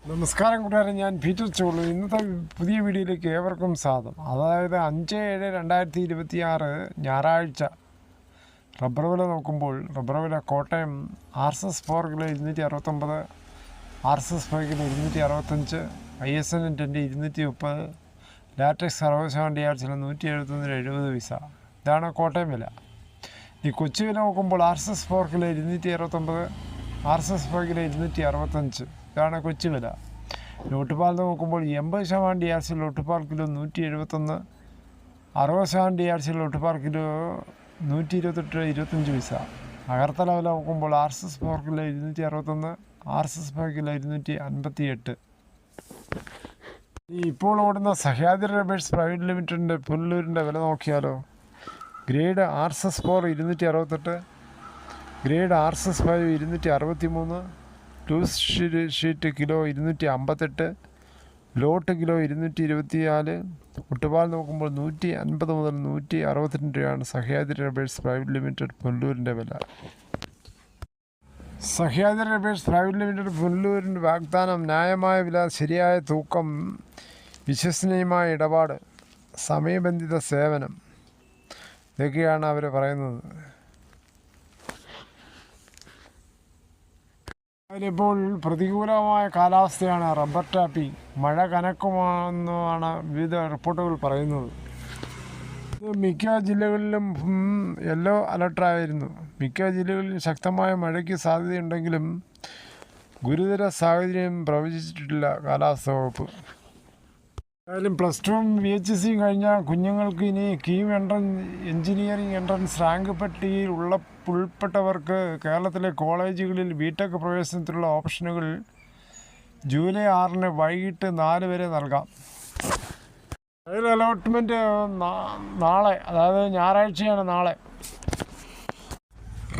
നമസ്കാരം കൂട്ടുകാരെ, ഞാൻ പീറ്റർ ചോളു. ഇന്നത്തെ പുതിയ വീഡിയോയിലേക്ക് ഏവർക്കും സ്വാഗതം. അതായത് 5/7/2026 ഞായറാഴ്ച റബ്ബർ വില നോക്കുമ്പോൾ റബ്ബർ വില Kottayam RSS 4 kilo 269, RSS 5 kilo 265, ISN 10 230, latex 60 യാർഡ്സിന് 171.70 പൈസ. ഇതാണ് കോട്ടയം വില. ഈ കൊച്ചി വില നോക്കുമ്പോൾ RSS 4 കിലോ 269, RSS 5 കിലോ 265. ഇതാണ് കൊച്ചി വില. ലോട്ടുപാൽ നോക്കുമ്പോൾ 80% DRC ലോട്ടുപാൽ കിലോ 171, 60% DRC ലോട്ടുപാൽ കിലോ 128.25 പൈസ. അകർത്തല വില നോക്കുമ്പോൾ RSS 4 കിലോ 261, RSS 5 കിലോ 258. ഇപ്പോൾ ഓടുന്ന സഹ്യാദ്രി റബ്ബേഴ്സ് പ്രൈവറ്റ് ലിമിറ്റഡിൻ്റെ പുനലൂരിൻ്റെ വില നോക്കിയാലോ. Grade RSS 4 268, grade RSS 5 263, loose sheet kilo 258, lot kilo 224. ഒട്ടുപാൽ നോക്കുമ്പോൾ 150 മുതൽ 162 രൂപയാണ് സഹ്യാദ്രി റബ്ബേഴ്സ് പ്രൈവറ്റ് ലിമിറ്റഡ് പുനലൂരിൻ്റെ വില. സഹ്യാദ്രി റബ്ബേഴ്സ് പ്രൈവറ്റ് ലിമിറ്റഡ് പുനലൂരിൻ്റെ വാഗ്ദാനം: ന്യായമായ വില, ശരിയായ തൂക്കം, വിശ്വസനീയമായ ഇടപാട്, സമയബന്ധിത സേവനം. ഇതൊക്കെയാണ് അവർ പറയുന്നത്. അതിലിപ്പോൾ പ്രതികൂലമായ കാലാവസ്ഥയാണ്. റബ്ബർ ടാപ്പിംഗ്, മഴ കനക്കുമെന്നാണ് വിവിധ റിപ്പോർട്ടുകൾ പറയുന്നത്. മിക്ക ജില്ലകളിലും യെല്ലോ അലർട്ടായിരുന്നു. മിക്ക ജില്ലകളിലും ശക്തമായ മഴയ്ക്ക് സാധ്യതയുണ്ടെങ്കിലും ഗുരുതര സാഹചര്യം പ്രവചിച്ചിട്ടില്ല കാലാവസ്ഥ വകുപ്പ്. ഏതായാലും +2 VHSC കഴിഞ്ഞ കുഞ്ഞുങ്ങൾക്ക് ഇനി കീം എഞ്ചിനീയറിംഗ് എൻട്രൻസ് റാങ്ക് പട്ടികയിൽ ഉൾപ്പെട്ടവർക്ക് കേരളത്തിലെ കോളേജുകളിൽ BTech പ്രവേശനത്തിലുള്ള ഓപ്ഷനുകൾ ജൂലൈ 6 വൈകിട്ട് 4 വരെ നൽകാം. അതിൽ അലോട്ട്മെൻറ്റ് നാളെ, അതായത് ഞായറാഴ്ചയാണ് നാളെ.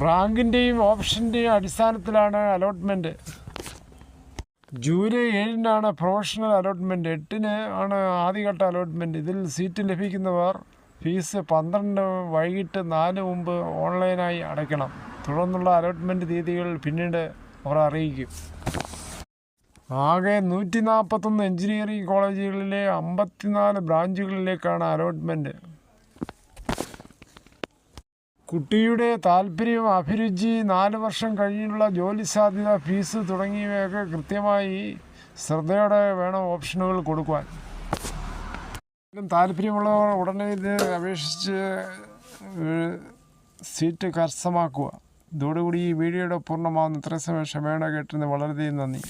റാങ്കിൻ്റെയും ഓപ്ഷൻ്റെയും അടിസ്ഥാനത്തിലാണ് അലോട്ട്മെൻറ്റ്. ജൂലൈ 7 പ്രൊഫഷണൽ അലോട്ട്മെൻറ്റ്, 8 ആണ് ആദ്യഘട്ട അലോട്ട്മെൻറ്റ്. ഇതിൽ സീറ്റ് ലഭിക്കുന്നവർ ഫീസ് 12 വൈകിട്ട് 4 മുമ്പ് ഓൺലൈനായി അടയ്ക്കണം. തുടർന്നുള്ള അലോട്ട്മെൻറ്റ് തീയതികൾ പിന്നീട് അവർ അറിയിക്കും. ആകെ 141 എഞ്ചിനീയറിംഗ് കോളേജുകളിലെ 54 ബ്രാഞ്ചുകളിലേക്കാണ് അലോട്ട്മെൻറ്റ്. കുട്ടിയുടെ താൽപ്പര്യം, അഭിരുചി, 4 വർഷം കഴിഞ്ഞുള്ള ജോലി സാധ്യത, ഫീസ് തുടങ്ങിയവയൊക്കെ കൃത്യമായി ശ്രദ്ധയോടെ വേണം ഓപ്ഷനുകൾ കൊടുക്കുവാൻ. താല്പര്യമുള്ളവർ ഉടനെ ഇത് അപേക്ഷിച്ച് സീറ്റ് കരസ്ഥമാക്കുക. ഇതോടുകൂടി ഈ വീഡിയോയുടെ പൂർണ്ണമാകുന്നു. ഇത്രയും സമയം ക്ഷമയോടെ കേട്ടിരുന്നത് വളരെയധികം നന്ദി.